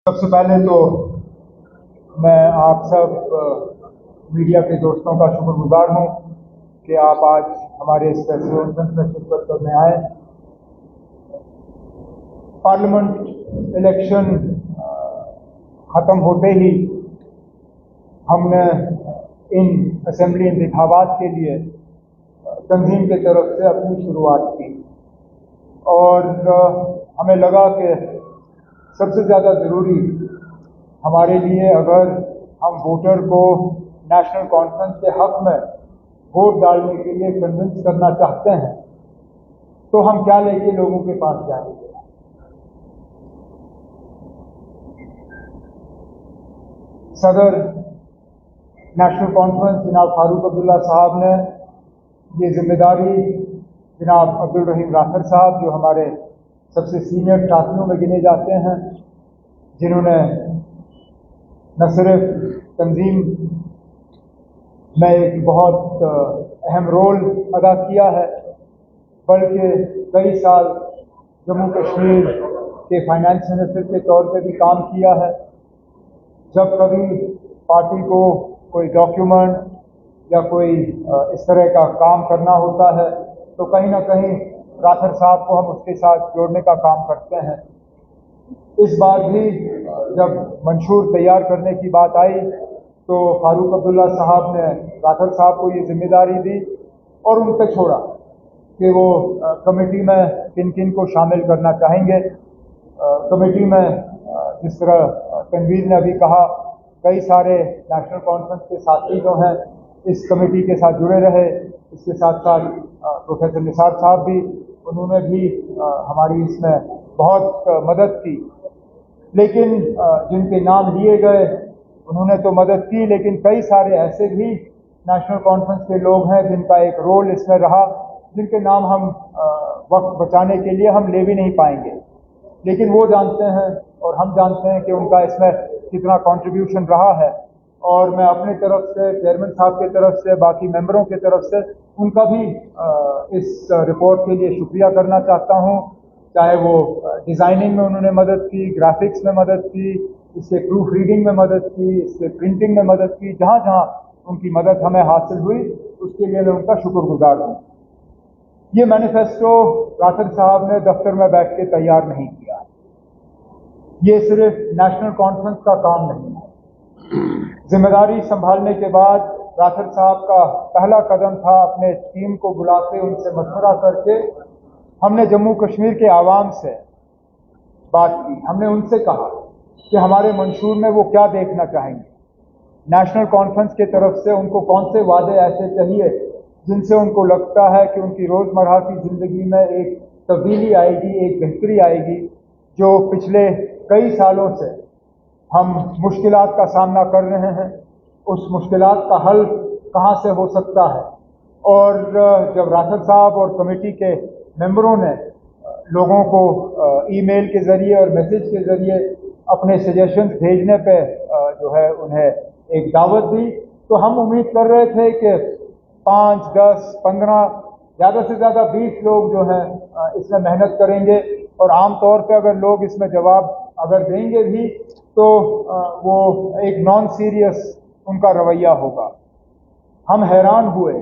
सबसे पहले तो मैं आप सब मीडिया के दोस्तों का शुक्रगुजार हूँ कि आप आज हमारे इस प्रेस कॉन्फ्रेंस में शिरकत करने आए। पार्लियामेंट इलेक्शन ख़त्म होते ही हमने इन असेंबली इंतखाबात के लिए तंजीम की तरफ से अपनी शुरुआत की और हमें लगा कि सबसे ज़्यादा ज़रूरी हमारे लिए, अगर हम वोटर को नेशनल कॉन्फ्रेंस के हक़ में वोट डालने के लिए कन्विंस करना चाहते हैं, तो हम क्या लेके लोगों के पास जाएंगे। सदर नेशनल कॉन्फ्रेंस जनाब फारूक अब्दुल्ला साहब ने ये जिम्मेदारी जनाब अब्दुल रहीम राथर साहब, जो हमारे सबसे सीनियर साथियों में गिने जाते हैं, जिन्होंने न सिर्फ तंजीम में एक बहुत अहम रोल अदा किया है, बल्कि कई साल जम्मू कश्मीर के फाइनेंस मिनिस्टर के तौर पे भी काम किया है। जब कभी पार्टी को कोई डॉक्यूमेंट या कोई इस तरह का काम करना होता है तो कहीं ना कहीं राथर साहब को हम उसके साथ जोड़ने का काम करते हैं। इस बार भी जब मंशूर तैयार करने की बात आई तो फारूक अब्दुल्ला साहब ने राथर साहब को ये जिम्मेदारी दी और उन पे छोड़ा कि वो कमेटी में किन किन को शामिल करना चाहेंगे। कमेटी में जिस तरह तनवीर ने अभी कहा, कई सारे नेशनल कॉन्फ्रेंस के साथी जो हैं इस कमेटी के साथ जुड़े रहे। इसके साथ साथ प्रोफेसर निसार साहब भी, उन्होंने भी हमारी इसमें बहुत मदद की। लेकिन जिनके नाम लिए गए उन्होंने तो मदद की, लेकिन कई सारे ऐसे भी नेशनल कॉन्फ्रेंस के लोग हैं जिनका एक रोल इसमें रहा, जिनके नाम हम वक्त बचाने के लिए हम ले भी नहीं पाएंगे, लेकिन वो जानते हैं और हम जानते हैं कि उनका इसमें कितना कंट्रीब्यूशन रहा है। और मैं अपने तरफ से, चेयरमैन साहब की तरफ से, बाकी मेंबरों की तरफ से उनका भी इस रिपोर्ट के लिए शुक्रिया करना चाहता हूँ। चाहे वो डिज़ाइनिंग में उन्होंने मदद की, ग्राफिक्स में मदद की, इससे प्रूफ रीडिंग में मदद की, इससे प्रिंटिंग में मदद की, जहाँ जहाँ उनकी मदद हमें हासिल हुई उसके लिए मैं उनका शुक्रगुजार हूँ। ये मैनिफेस्टो राथर साहब ने दफ्तर में बैठ के तैयार नहीं किया। ये सिर्फ नेशनल कॉन्फ्रेंस का काम नहीं है। जिम्मेदारी संभालने के बाद राथर साहब का पहला कदम था अपने टीम को बुला के उनसे मशवरा करके हमने जम्मू कश्मीर के आवाम से बात की। हमने उनसे कहा कि हमारे मंशूर में वो क्या देखना चाहेंगे, नेशनल कॉन्फ्रेंस की तरफ से उनको कौन से वादे ऐसे चाहिए जिनसे उनको लगता है कि उनकी रोज़मर्रा की ज़िंदगी में एक तब्दीली आएगी, एक बेहतरी आएगी। जो पिछले कई सालों से हम मुश्किलात का सामना कर रहे हैं, उस मुश्किलात का हल कहाँ से हो सकता है। और जब राथर साहब और कमेटी के मेंबरों ने लोगों को ईमेल के ज़रिए और मैसेज के ज़रिए अपने सजेशंस भेजने पे जो है उन्हें एक दावत दी, तो हम उम्मीद कर रहे थे कि 5, 10, 15, ज़्यादा से ज़्यादा 20 लोग जो हैं इसमें मेहनत करेंगे और आम तौर पे अगर लोग इसमें जवाब अगर देंगे भी तो वो एक नॉन सीरियस उनका रवैया होगा। हम हैरान हुए,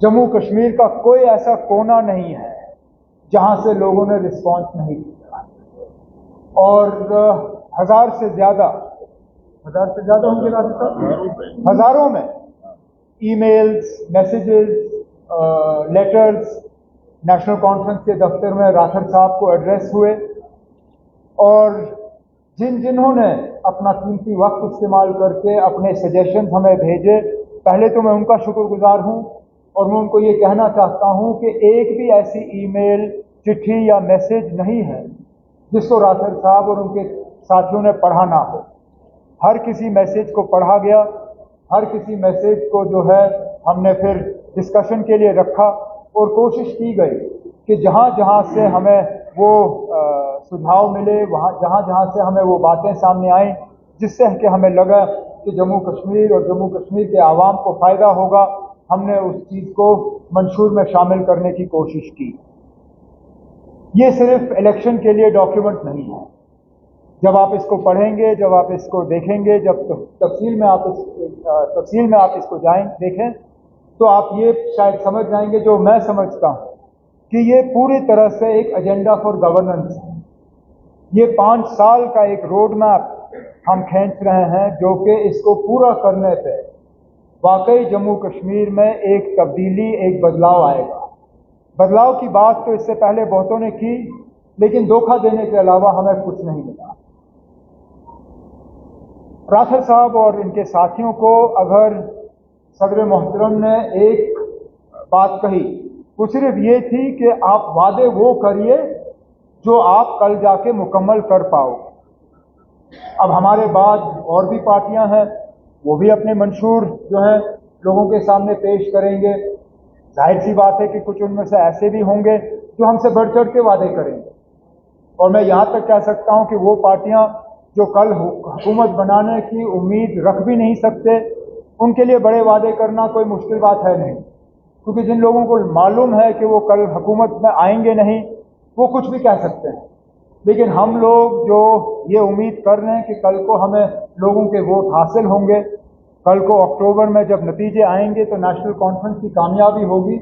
जम्मू कश्मीर का कोई ऐसा कोना नहीं है जहां से लोगों ने रिस्पांस नहीं दिया और हज़ार से ज़्यादा होंगे हज़ारों में emails, messages, letters national conference के दफ्तर में राथर साहब को एड्रेस हुए। और जिन्होंने अपना कीमती वक्त इस्तेमाल करके अपने सजेशंस हमें भेजे, पहले तो मैं उनका शुक्रगुजार हूँ और मैं उनको ये कहना चाहता हूँ कि एक भी ऐसी ईमेल, चिट्ठी या मैसेज नहीं है जिसको राथर साहब और उनके साथियों ने पढ़ा ना हो। हर किसी मैसेज को पढ़ा गया, हर किसी मैसेज को जो है हमने फिर डिस्कशन के लिए रखा और कोशिश की गई कि जहाँ जहाँ से हमें वो सुझाव मिले, जहाँ जहाँ से हमें वो बातें सामने आईं जिससे कि हमें लगा कि जम्मू कश्मीर और जम्मू कश्मीर के आवाम को फ़ायदा होगा, हमने उस चीज़ को मंशूर में शामिल करने की कोशिश की। ये सिर्फ इलेक्शन के लिए डॉक्यूमेंट नहीं है, जब आप इसको पढ़ेंगे, जब आप इसको देखेंगे, जब तफसील में आप इसको देखें, तो आप ये शायद समझ जाएंगे, जो मैं समझता हूँ, कि ये पूरी तरह से एक एजेंडा फॉर गवर्नेंस है। ये 5 साल का एक रोड मैप हम खींच रहे हैं, जो कि इसको पूरा करने पे वाकई जम्मू कश्मीर में एक तब्दीली, एक बदलाव आएगा। बदलाव की बात तो इससे पहले बहुतों ने की, लेकिन धोखा देने के अलावा हमें कुछ नहीं मिला। राठर साहब और इनके साथियों को अगर सदर मोहतरम ने एक बात कही, वो सिर्फ ये थी कि आप वादे वो करिए जो आप कल जाके मुकम्मल कर पाओगे। अब हमारे बाद और भी पार्टियां हैं, वो भी अपने मंशूर जो है लोगों के सामने पेश करेंगे। जाहिर सी बात है कि कुछ उनमें से ऐसे भी होंगे जो हमसे बढ़ चढ़ के वादे करेंगे, और मैं यहाँ तक कह सकता हूँ कि वो पार्टियां जो कल हुकूमत बनाने की उम्मीद रख भी नहीं सकते, उनके लिए बड़े वादे करना कोई मुश्किल बात है नहीं, क्योंकि जिन लोगों को मालूम है कि वो कल हुकूमत में आएंगे नहीं, वो कुछ भी कह सकते हैं। लेकिन हम लोग जो ये उम्मीद कर रहे हैं कि कल को हमें लोगों के वोट हासिल होंगे, कल को अक्टूबर में जब नतीजे आएंगे तो नेशनल कॉन्फ्रेंस की कामयाबी होगी,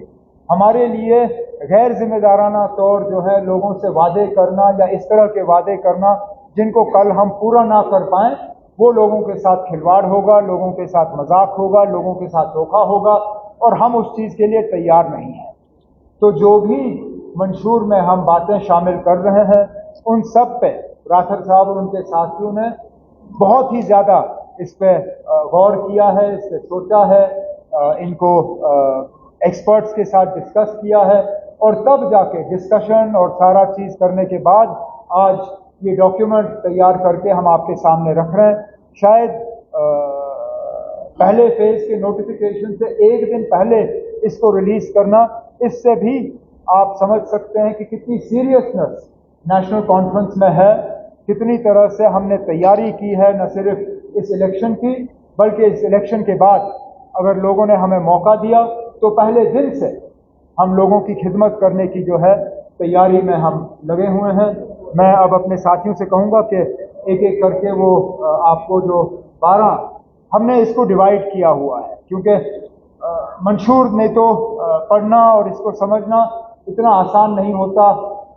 हमारे लिए गैर जिम्मेदाराना तौर जो है लोगों से वादे करना या इस तरह के वादे करना जिनको कल हम पूरा ना कर पाएं, वो लोगों के साथ खिलवाड़ होगा, लोगों के साथ मजाक होगा, लोगों के साथ धोखा होगा, और हम उस चीज़ के लिए तैयार नहीं हैं। तो जो भी मंशूर में हम बातें शामिल कर रहे हैं, उन सब पे राठर साहब और उनके साथियों ने बहुत ही ज़्यादा इस पे गौर किया है, इस पे सोचा है, इनको एक्सपर्ट्स के साथ डिस्कस किया है, और तब जाके डिस्कशन और सारा चीज़ करने के बाद आज ये डॉक्यूमेंट तैयार करके हम आपके सामने रख रहे हैं। शायद पहले फेज के नोटिफिकेशन से एक दिन पहले इसको रिलीज करना, इससे भी आप समझ सकते हैं कि कितनी सीरियसनेस नेशनल कॉन्फ्रेंस में है, कितनी तरह से हमने तैयारी की है, न सिर्फ इस इलेक्शन की बल्कि इस इलेक्शन के बाद अगर लोगों ने हमें मौका दिया तो पहले दिन से हम लोगों की खिदमत करने की जो है तैयारी में हम लगे हुए हैं। मैं अब अपने साथियों से कहूँगा कि एक एक करके वो आपको जो 12 हमने इसको डिवाइड किया हुआ है, क्योंकि मंशूर में तो पढ़ना और इसको समझना इतना आसान नहीं होता।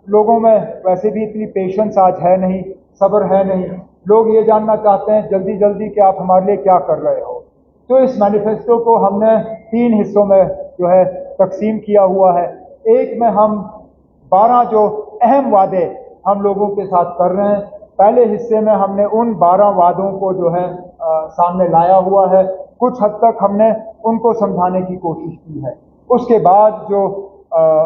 लोगों में वैसे भी इतनी पेशेंस आज है नहीं, सब्र है नहीं। लोग ये जानना चाहते हैं जल्दी जल्दी कि आप हमारे लिए क्या कर रहे हो। तो इस मैनिफेस्टो को हमने 3 हिस्सों में जो है तकसीम किया हुआ है। एक में हम 12 जो अहम वादे हम लोगों के साथ कर रहे हैं, पहले हिस्से में हमने उन 12 वादों को जो है सामने लाया हुआ है। कुछ हद तक हमने उनको समझाने की कोशिश की है। उसके बाद जो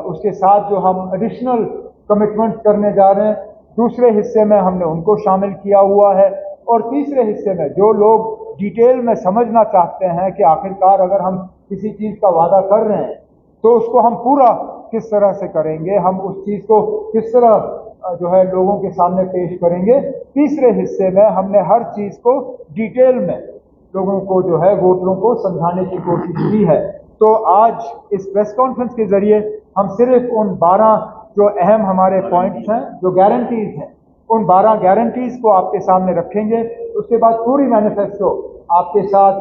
उसके साथ जो हम एडिशनल कमिटमेंट करने जा रहे हैं, दूसरे हिस्से में हमने उनको शामिल किया हुआ है। और तीसरे हिस्से में जो लोग डिटेल में समझना चाहते हैं कि आखिरकार अगर हम किसी चीज़ का वादा कर रहे हैं तो उसको हम पूरा किस तरह से करेंगे, हम उस चीज़ को किस तरह जो है लोगों के सामने पेश करेंगे, तीसरे हिस्से में हमने हर चीज़ को डिटेल में लोगों को जो है वोटरों को समझाने की कोशिश की है। तो आज इस प्रेस कॉन्फ्रेंस के जरिए हम सिर्फ उन 12 जो अहम हमारे पॉइंट्स हैं, जो गारंटीज हैं, उन 12 गारंटीज को आपके सामने रखेंगे। उसके बाद पूरी मैनिफेस्टो आपके साथ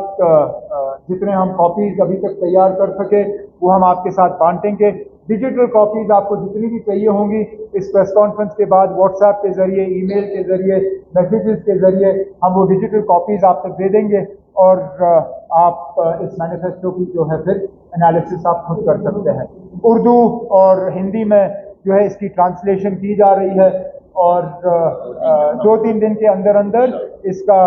जितने हम कॉपीज अभी तक तैयार कर सके वो हम आपके साथ बांटेंगे। डिजिटल कॉपीज आपको जितनी भी चाहिए होंगी इस प्रेस कॉन्फ्रेंस के बाद व्हाट्सएप के जरिए, ईमेल के जरिए, मैसेजेस के जरिए हम वो डिजिटल कॉपीज आप तक दे देंगे, और आप इस मैनिफेस्टो की जो है फिर एनालिसिस आप खुद कर सकते हैं। उर्दू और हिंदी में जो है इसकी ट्रांसलेशन की जा रही है, और 2-3 दिन के अंदर अंदर इसका